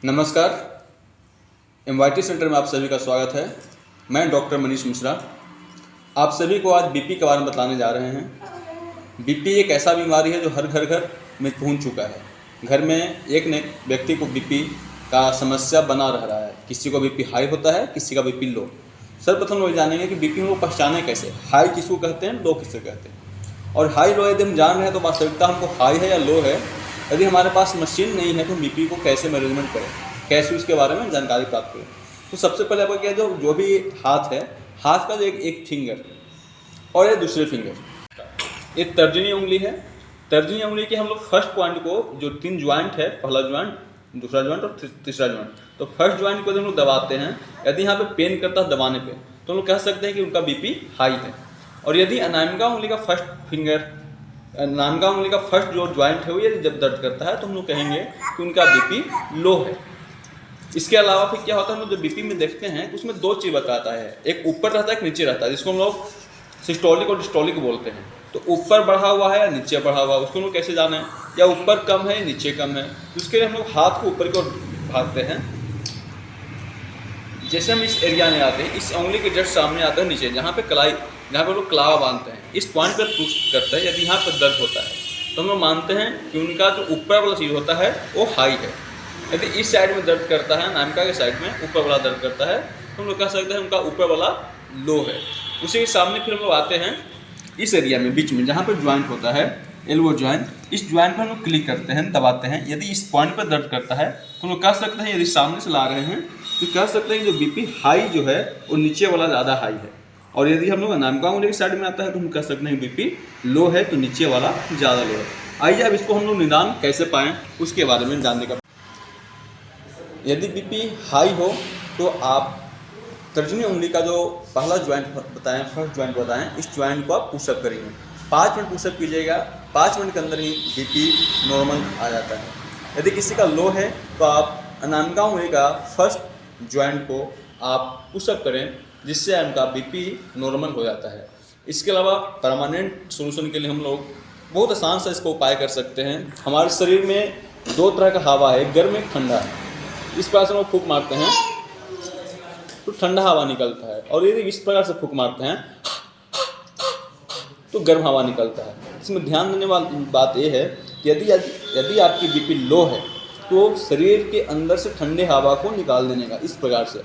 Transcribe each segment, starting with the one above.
नमस्कार। एमवाईटी सेंटर में आप सभी का स्वागत है। मैं डॉक्टर मनीष मिश्रा आप सभी को आज बीपी के बारे में बताने जा रहे हैं। बीपी एक ऐसा बीमारी है जो हर घर में पहुंच चुका है। घर में एक न एक व्यक्ति को बीपी का समस्या बना रहा है। किसी को बीपी हाई होता है, किसी का बीपी लो। सर्वप्रथम लोग जानेंगे कि बीपी हम लोग पहचाने कैसे, हाई किसको कहते हैं, लो किसे कहते हैं। और हाई लो यदि हम जान रहे हैं तो वास्तविकता हमको हाई है या लो है। यदि हमारे पास मशीन नहीं है तो बीपी को कैसे मैनेजमेंट करें, कैसे उसके बारे में जानकारी प्राप्त करें। तो सबसे पहले आपका क्या, जो भी हाथ है, हाथ का जो एक फिंगर और ये दूसरे फिंगर, ये तर्जनी उंगली है। तर्जनी उंगली के हम लोग फर्स्ट पॉइंट को, जो 3 ज्वाइंट है, पहला ज्वाइंट, दूसरा ज्वाइंट और तीसरा ज्वाइंट, तो फर्स्ट ज्वाइंट को हम लोग दबाते हैं। यदि यहाँ पे पेन करता है दबाने पे तो हम लोग कह सकते हैं कि उनका बीपी हाई है। और यदि अनामिका उंगली का फर्स्ट फिंगर, नामिका उंगली का फर्स्ट जो ज्वाइंट है वो यदि जब दर्द करता है तो हम लोग कहेंगे कि उनका बीपी लो है। इसके अलावा फिर क्या होता है, हम लोग जो बीपी में देखते हैं उसमें 2 चीज़ बताता है, एक ऊपर रहता है, एक नीचे रहता है, जिसको हम लोग सिस्टोलिक और डिस्टोलिक बोलते हैं। तो ऊपर बढ़ा हुआ है या नीचे बढ़ा हुआ है, उसको हम लोग कैसे जाने, या ऊपर कम है या नीचे कम है। उसके लिए हम लोग हाथ को ऊपर की ओर भागते हैं। जैसे हम इस एरिया में आते हैं, इस उंगली के जस्ट सामने आते हैं नीचे, जहाँ पे कलाई, जहाँ पे लोग कलावा बांधते हैं, इस पॉइंट पर पुश करते हैं। यदि यहाँ पर दर्द होता है तो हम लोग मानते हैं कि उनका जो ऊपर वाला चीज़ होता है वो हाई है। यदि इस साइड में दर्द करता है, नामिका के साइड में ऊपर वाला दर्द करता है, तो हम लोग कह सकते हैं उनका ऊपर वाला लो है। उसी के सामने फिर हम लोग आते हैं इस एरिया में, बीच में, जहाँ पर ज्वाइंट होता है, एल्बो ज्वाइंट। इस ज्वाइंट पर हम लोग क्लिक करते हैं, दबाते हैं। यदि इस पॉइंट पर दर्द करता है तो हम लोग कह सकते हैं, यदि सामने से ला रहे हैं तो कह सकते हैं कि जो बीपी हाई जो है वो नीचे वाला ज़्यादा हाई है। और यदि हम लोग नामिका उंगली की साइड में आता है तो हम कह सकते हैं बीपी लो है, तो नीचे वाला ज़्यादा लो है। आइए अब इसको हम लोग निदान कैसे पाएँ उसके बारे में जानने का। यदि बीपी हाई हो तो आप तर्जनी उंगली का जो पहला ज्वाइंट बताएं, फर्स्ट ज्वाइंट बताएं, इस ज्वाइंट को आप पुशअप करेंगे। 5 मिनट पुशअप कीजिएगा, 5 मिनट के अंदर ही बीपी नॉर्मल आ जाता है। यदि किसी का लो है तो आप अनामिका उंगली का फर्स्ट ज्वाइंट को आप पुशअप करें, जिससे उनका बीपी नॉर्मल हो जाता है। इसके अलावा परमानेंट सोल्यूशन के लिए हम लोग बहुत आसान से इसको उपाय कर सकते हैं। हमारे शरीर में 2 तरह का हवा है, गर्म एक ठंडा है। इस प्रकार से हम लोग फूंक मारते हैं तो ठंडा हवा निकलता है, और यदि इस प्रकार से फूंक मारते हैं तो गर्म हवा निकलता है। इसमें ध्यान देने वाली बात यह है कि यदि आपकी बीपी लो है तो शरीर के अंदर से ठंडे हवा को निकाल देने का, इस प्रकार से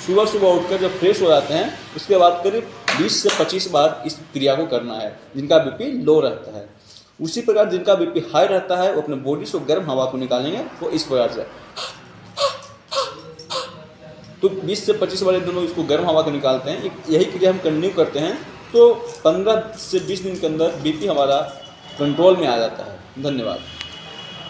सुबह उठकर जब फ्रेश हो जाते हैं उसके बाद करीब 20 से 25 बार इस क्रिया को करना है, जिनका बीपी लो रहता है। उसी प्रकार जिनका बीपी हाई रहता है वो अपने बॉडी से गर्म हवा को निकालेंगे, वो इस प्रकार से। तो 20 से 25 बार दोनों इसको गर्म हवा को निकालते हैं। यही क्रिया हम कंटिन्यू करते हैं तो 15 से 20 दिन के अंदर बीपी हमारा कंट्रोल में आ जाता है। धन्यवाद।